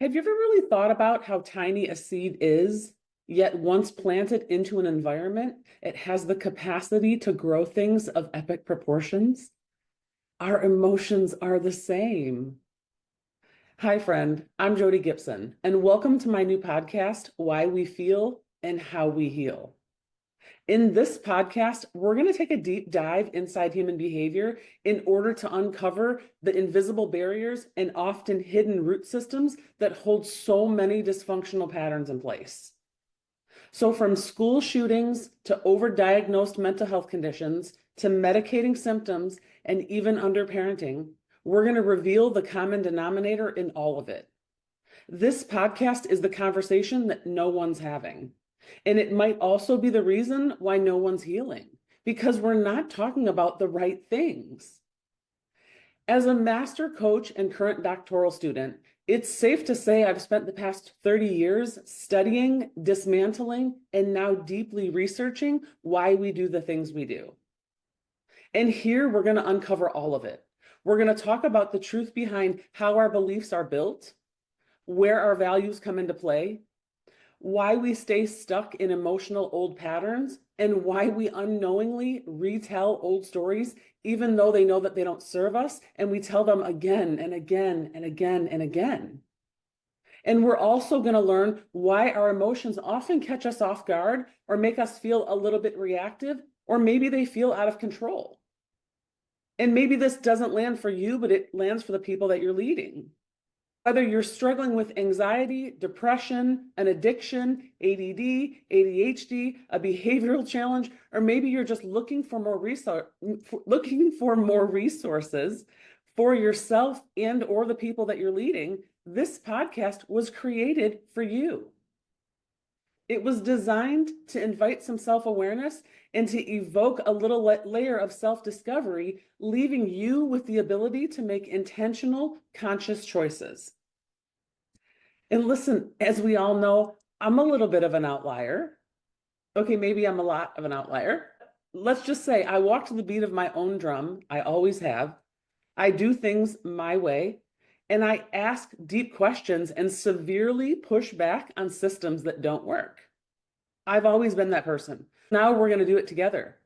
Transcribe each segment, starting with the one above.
Have you ever really thought about how tiny a seed is, yet once planted into an environment, it has the capacity to grow things of epic proportions? Our emotions are the same. Hi, friend. I'm Jody Gibson, and welcome to my new podcast, Why We Feel and How We Heal. In this podcast, we're going to take a deep dive inside human behavior in order to uncover the invisible barriers and often hidden root systems that hold so many dysfunctional patterns in place. So, from school shootings to overdiagnosed mental health conditions to medicating symptoms and even underparenting, we're going to reveal the common denominator in all of it. This podcast is the conversation that no one's having. And it might also be the reason why no one's healing, because we're not talking about the right things. As a master coach and current doctoral student, it's safe to say I've spent the past 30 years studying, dismantling, and now deeply researching why we do the things we do. And here we're going to uncover all of it. We're going to talk about the truth behind how our beliefs are built, where our values come into play, why we stay stuck in emotional old patterns, and why we unknowingly retell old stories, even though they know that they don't serve us, and we tell them again and again and again and again. And we're also going to learn why our emotions often catch us off guard or make us feel a little bit reactive, or maybe they feel out of control. And maybe this doesn't land for you, but it lands for the people that you're leading. Whether you're struggling with anxiety, depression, an addiction, ADD, ADHD, a behavioral challenge, or maybe you're just looking for more resources for yourself and or the people that you're leading, this podcast was created for you. It was designed to invite some self-awareness and to evoke a little layer of self-discovery, leaving you with the ability to make intentional, conscious choices. And listen, as we all know, I'm a little bit of an outlier. Okay, maybe I'm a lot of an outlier. Let's just say I walk to the beat of my own drum. I always have. I do things my way, and I ask deep questions and severely push back on systems that don't work. I've always been that person. Now we're going to do it together.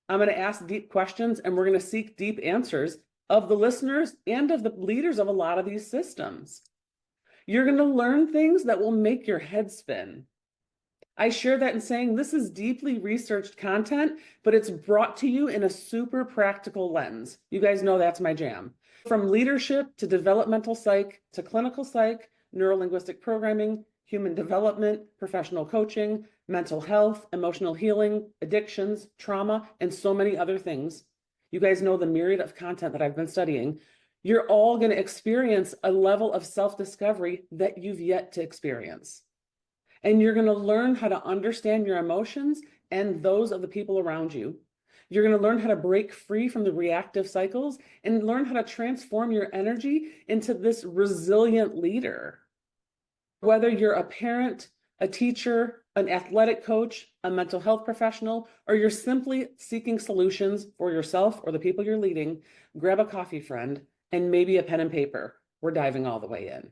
I'm going to ask deep questions, and we're going to seek deep answers of the listeners and of the leaders of a lot of these systems. You're going to learn things that will make your head spin. I share that in saying this is deeply researched content, but it's brought to you in a super practical lens. You guys know that's my jam. From leadership to developmental psych to clinical psych, neurolinguistic programming, human development, professional coaching, mental health, emotional healing, addictions, trauma, and so many other things. You guys know the myriad of content that I've been studying. You're all going to experience a level of self-discovery that you've yet to experience. And you're going to learn how to understand your emotions and those of the people around you. You're going to learn how to break free from the reactive cycles and learn how to transform your energy into this resilient leader. Whether you're a parent, a teacher, an athletic coach, a mental health professional, or you're simply seeking solutions for yourself or the people you're leading, grab a coffee, friend, and maybe a pen and paper. We're diving all the way in.